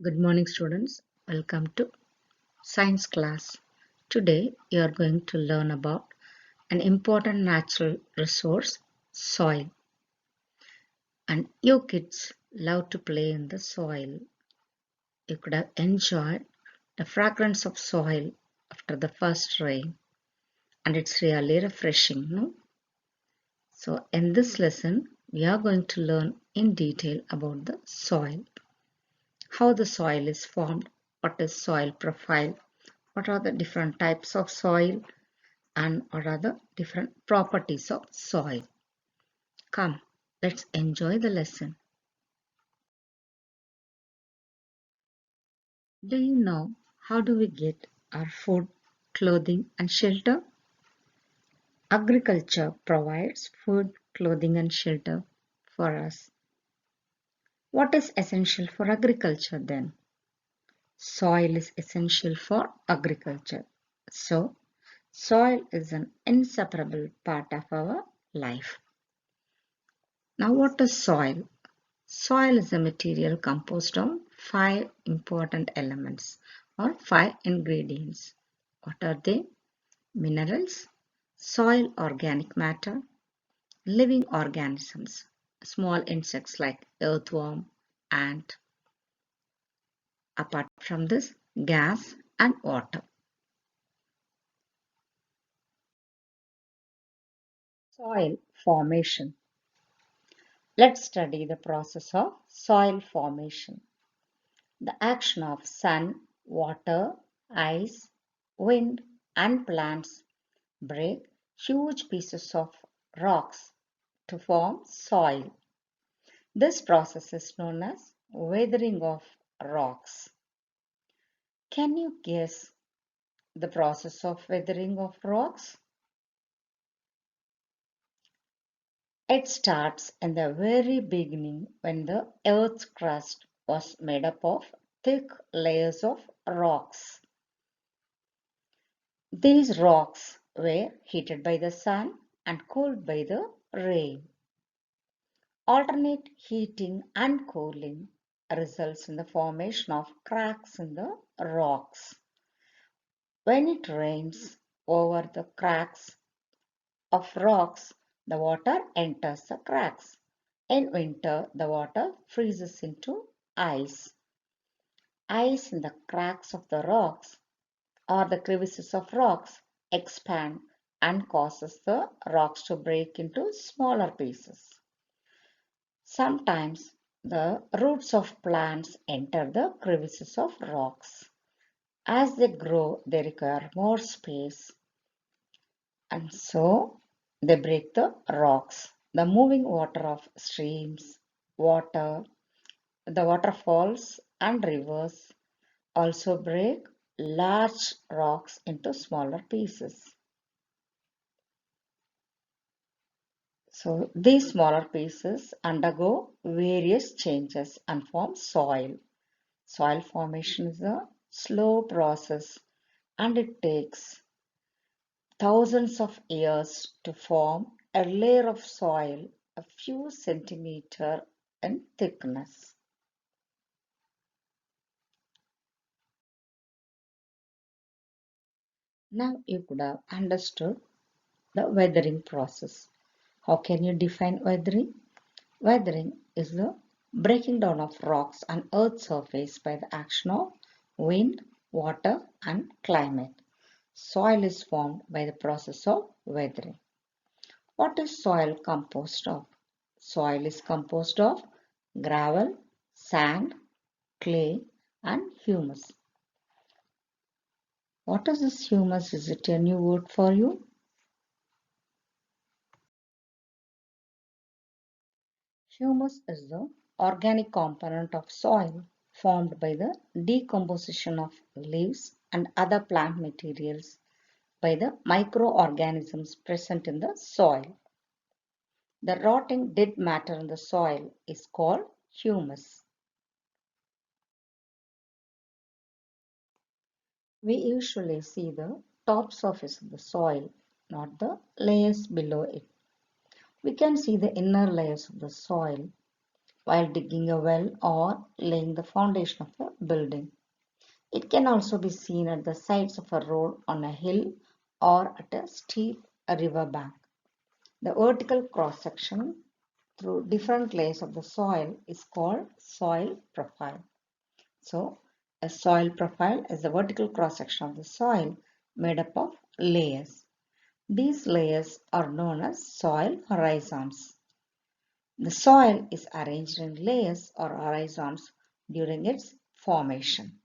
Good morning, students. Welcome to science class. Today, you are going to learn about an important natural resource, soil. And you kids love to play in the soil. You could have enjoyed the fragrance of soil after the first rain, and it's really refreshing, no? So, in this lesson, we are going to learn in detail about the soil, how the soil is formed, what is soil profile, what are the different types of soil, and what are the different properties of soil. Come, let's enjoy the lesson. Do you know how do we get our food, clothing, and shelter? Agriculture provides food, clothing, and shelter for us. What is essential for agriculture then? Soil is essential for agriculture. So, soil is an inseparable part of our life. Now, what is soil? Soil is a material composed of five important elements or five ingredients. What are they? Minerals, soil organic matter, living organisms, small insects like earthworm, ant. Apart from this, gas and water. Soil formation. Let's study the process of soil formation. The action of sun, water, ice, wind, and plants break huge pieces of rocks to form soil. This process is known as weathering of rocks. Can you guess the process of weathering of rocks? It starts in the very beginning when the Earth's crust was made up of thick layers of rocks. These rocks were heated by the sun and cooled by the rain. Alternate heating and cooling results in the formation of cracks in the rocks. When it rains over the cracks of rocks, the water enters the cracks. In winter, the water freezes into ice. Ice in the cracks of the rocks or the crevices of rocks expand and causes the rocks to break into smaller pieces. Sometimes the roots of plants enter the crevices of rocks. As they grow, they require more space and so they break the rocks. The moving water of streams, the waterfalls and rivers also break large rocks into smaller pieces. So these smaller pieces undergo various changes and form soil. Soil formation is a slow process and it takes thousands of years to form a layer of soil a few centimeters in thickness. Now you could have understood the weathering process. How can you define weathering? Weathering is the breaking down of rocks on Earth's surface by the action of wind, water, and climate. Soil is formed by the process of weathering. What is soil composed of? Soil is composed of gravel, sand, clay, and humus. What is this humus? Is it a new word for you? Humus is the organic component of soil formed by the decomposition of leaves and other plant materials by the microorganisms present in the soil. The rotting dead matter in the soil is called humus. We usually see the top surface of the soil, not the layers below it. We can see the inner layers of the soil. while digging a well or laying the foundation of a building. It can also be seen at the sides of a road on a hill or at a steep river bank. The vertical cross section through different layers of the soil is called soil profile. So, a soil profile is the vertical cross section of the soil made up of layers. These layers are known as soil horizons. The soil is arranged in layers or horizons during its formation.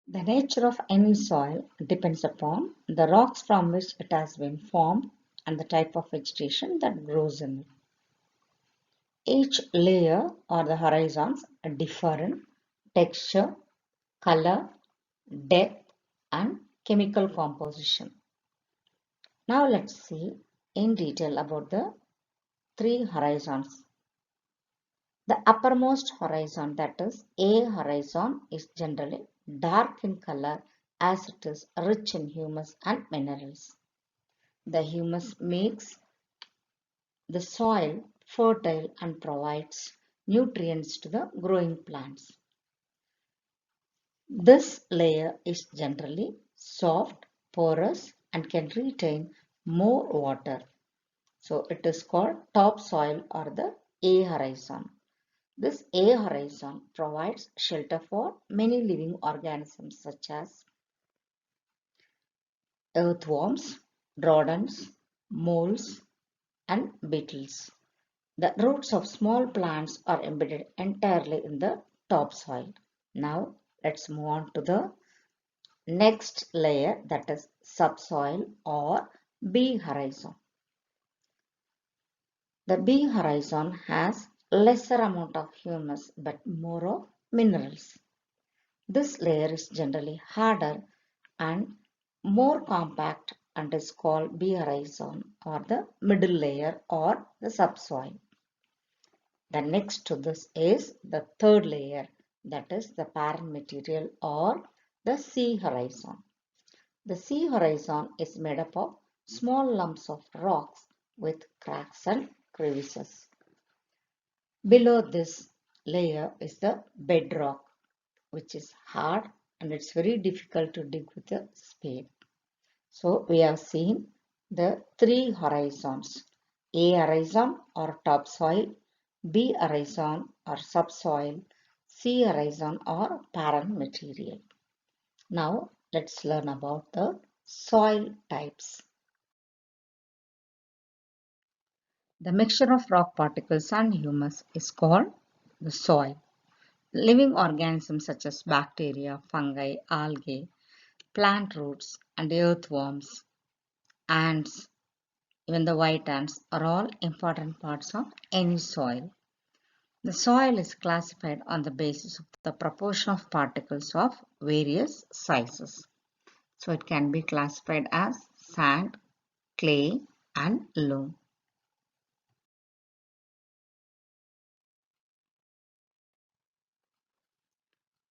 The nature of any soil depends upon the rocks from which it has been formed and the type of vegetation that grows in it. Each layer or the horizons differ in texture, color, depth, and chemical composition. Now let's see in detail about the three horizons. The uppermost horizon, that is A horizon, is generally dark in color as it is rich in humus and minerals. The humus makes the soil fertile and provides nutrients to the growing plants. This layer is generally soft, porous, and can retain more water. So it is called topsoil or the A horizon. This A horizon provides shelter for many living organisms such as earthworms, rodents, moles, and beetles. The roots of small plants are embedded entirely in the topsoil. Now let's move on to the next layer, that is subsoil or B horizon. The B horizon has lesser amount of humus but more of minerals. This layer is generally harder and more compact and is called B horizon or the middle layer or the subsoil. The next to this is the third layer, that is the parent material or the C horizon. The sea horizon is made up of small lumps of rocks with cracks and crevices. Below this layer is the bedrock, which is hard and it's very difficult to dig with a spade. So we have seen the three horizons: A horizon or topsoil, B horizon or subsoil, C horizon or parent material. Now let's learn about the soil types. The mixture of rock particles and humus is called the soil. Living organisms such as bacteria, fungi, algae, plant roots, and earthworms, ants, even the white ants are all important parts of any soil. The soil is classified on the basis of the proportion of particles of various sizes. So it can be classified as sand, clay, and loam.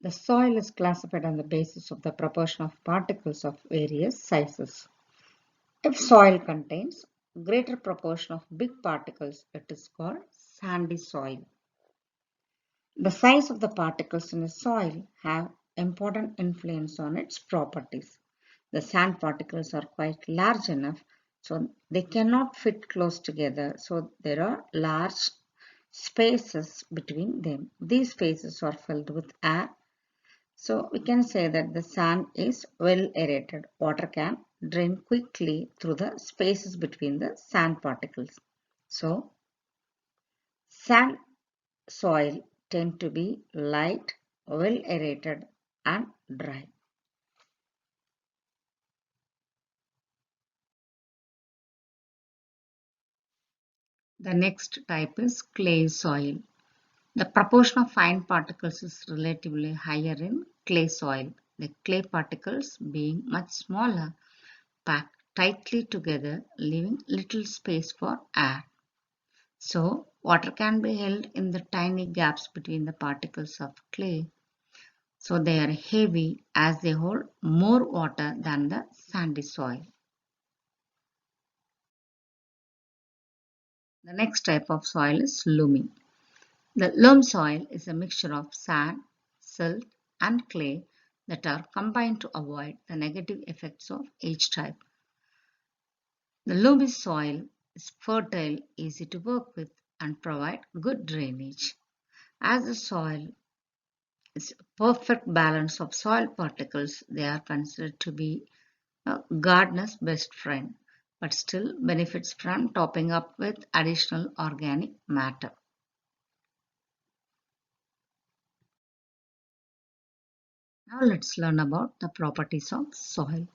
The soil is classified on the basis of the proportion of particles of various sizes. If soil contains greater proportion of big particles, it is called sandy soil. The size of the particles in a soil have important influence on its properties. The sand particles are quite large enough so they cannot fit close together, so there are large spaces between them. These spaces are filled with air. So we can say that the sand is well aerated. Water can drain quickly through the spaces between the sand particles. So sand soil tend to be light, well aerated and dry. The next type is clay soil. The proportion of fine particles is relatively higher in clay soil. The clay particles being much smaller packed tightly together, leaving little space for air. So, water can be held in the tiny gaps between the particles of clay. So, they are heavy as they hold more water than the sandy soil. The next type of soil is loamy. The loam soil is a mixture of sand, silt, and clay that are combined to avoid the negative effects of each type. The loamy soil is fertile, easy to work with, and provide good drainage. As the soil is a perfect balance of soil particles, they are considered to be a gardener's best friend, but still benefits from topping up with additional organic matter. Now let's learn about the properties of soil.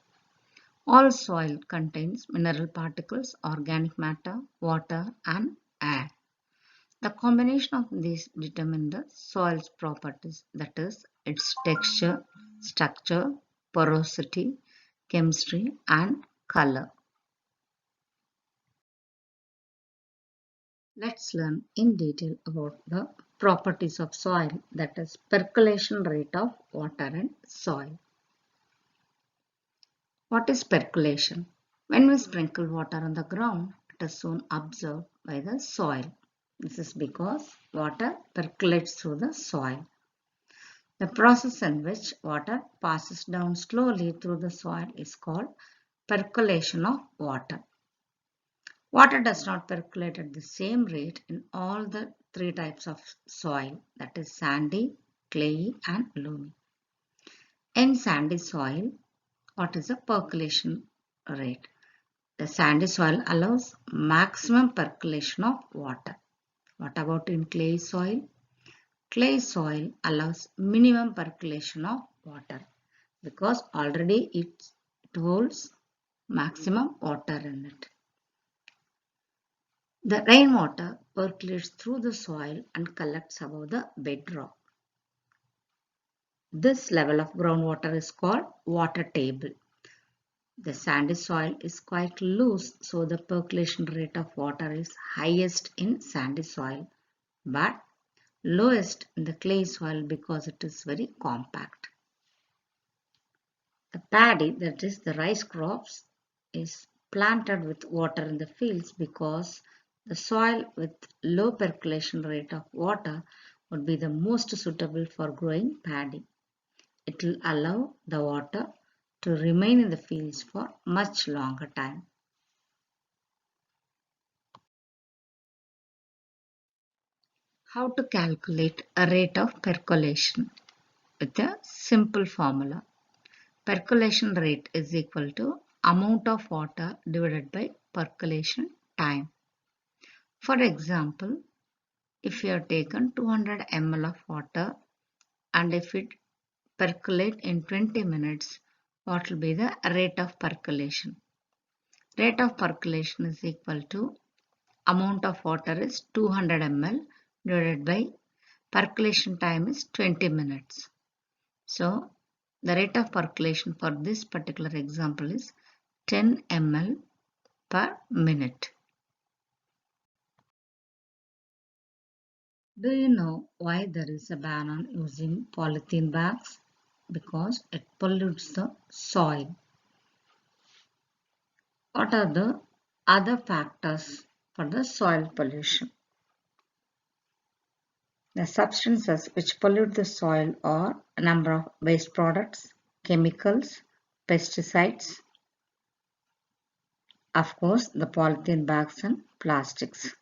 All soil contains mineral particles, organic matter, water, and air. The combination of these determine the soil's properties, that is, its texture, structure, porosity, chemistry, and color. Let's learn in detail about the properties of soil, that is, percolation rate of water in soil. What is percolation? When we sprinkle water on the ground, it is soon absorbed by the soil. This is because water percolates through the soil. The process in which water passes down slowly through the soil is called percolation of water. Water does not percolate at the same rate in all the three types of soil, that is sandy, clayey, and loamy. In sandy soil, what is the percolation rate? The sandy soil allows maximum percolation of water. What about in clay soil? Clay soil allows minimum percolation of water because already it holds maximum water in it. The rainwater percolates through the soil and collects above the bedrock. This level of groundwater is called water table. The sandy soil is quite loose, so the percolation rate of water is highest in sandy soil, but lowest in the clay soil because it is very compact. The paddy, that is the rice crops, is planted with water in the fields because the soil with low percolation rate of water would be the most suitable for growing paddy. It will allow the water to remain in the fields for much longer time. How to calculate a rate of percolation? With a simple formula. Percolation rate is equal to amount of water divided by percolation time. For example, if you have taken 200 ml of water and if it percolate in 20 minutes, what will be the rate of percolation? Rate of percolation is equal to amount of water is 200 ml divided by percolation time is 20 minutes. So the rate of percolation for this particular example is 10 ml per minute. Do you know why there is a ban on using polythene bags? Because it pollutes the soil. What are the other factors for the soil pollution? The substances which pollute the soil are a number of waste products, chemicals, pesticides, of course, the polythene bags and plastics.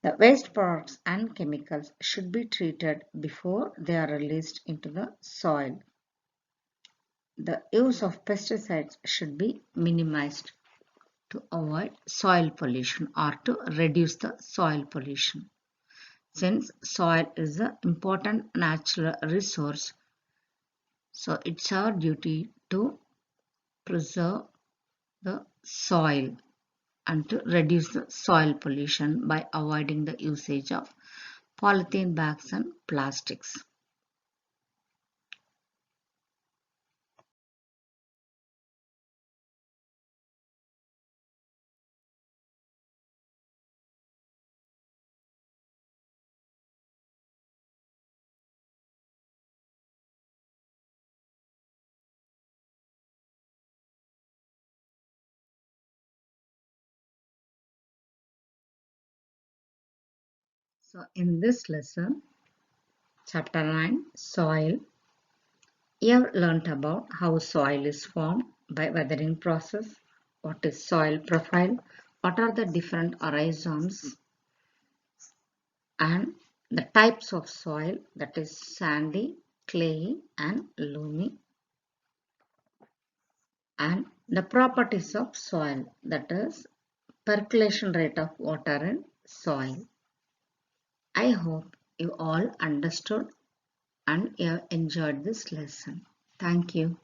The waste products and chemicals should be treated before they are released into the soil. The use of pesticides should be minimized to avoid soil pollution or to reduce the soil pollution. Since soil is an important natural resource, so it's our duty to preserve the soil and to reduce the soil pollution by avoiding the usage of polythene bags and plastics. So in this lesson, chapter 9, soil, you have learnt about how soil is formed by weathering process, what is soil profile, what are the different horizons and the types of soil, that is sandy, clayey and loamy, and the properties of soil, that is percolation rate of water in soil. I hope you all understood and you have enjoyed this lesson. Thank you.